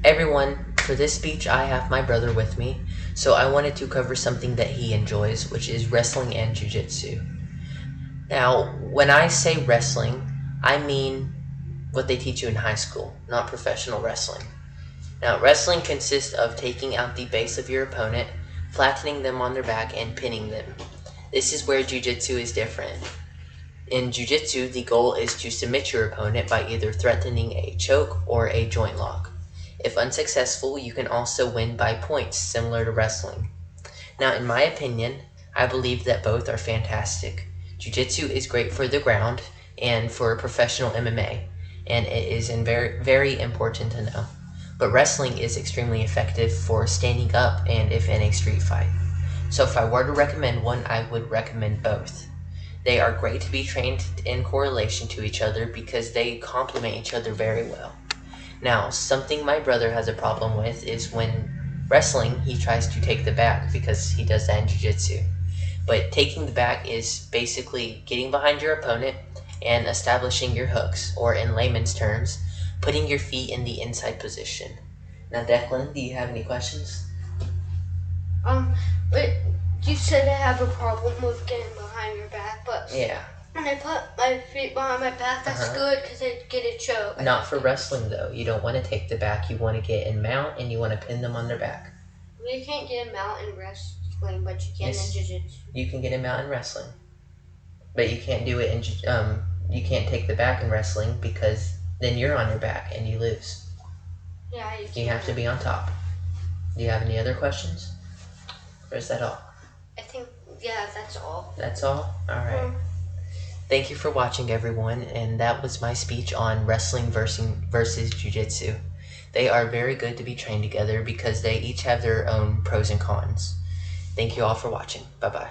Everyone, for this speech I have my brother with me, so I wanted to cover something that he enjoys, which is wrestling and jiu-jitsu. Now, when I say wrestling, I mean what they teach you in high school, not professional wrestling. Now, wrestling consists of taking out the base of your opponent, flattening them on their back, and pinning them. This is where jiu-jitsu is different. In jiu-jitsu, the goal is to submit your opponent by either threatening a choke or a joint lock. If unsuccessful, you can also win by points, similar to wrestling. Now, in my opinion, I believe that both are fantastic. Jiu-jitsu is great for the ground and for professional MMA, and it is very, very important to know. But wrestling is extremely effective for standing up and if in a street fight. So if I were to recommend one, I would recommend both. They are great to be trained in correlation to each other because they complement each other very well. Now, something my brother has a problem with is when wrestling, he tries to take the back because he does that in jiu-jitsu. But taking the back is basically getting behind your opponent and establishing your hooks, or in layman's terms, putting your feet in the inside position. Now, Declan, do you have any questions? But you said I have a problem with getting behind your back, but Yeah. when I put my feet behind my back, that's good because I get a choke. Not for wrestling, though. You don't want to take the back. You want to get in mount, and you want to pin them on their back. Well, you can't get a mount in wrestling, but you can in jiu-jitsu. You can get in mount in wrestling, but you can't do it in you can't take the back in wrestling because then you're on your back and you lose. Yeah, you can. You have to be on top. Do you have any other questions? Or is that all? I think, yeah, that's all. That's all? Alright. Thank you for watching, everyone, and that was my speech on wrestling versus jiu-jitsu. They are very good to be trained together because they each have their own pros and cons. Thank you all for watching. Bye-bye.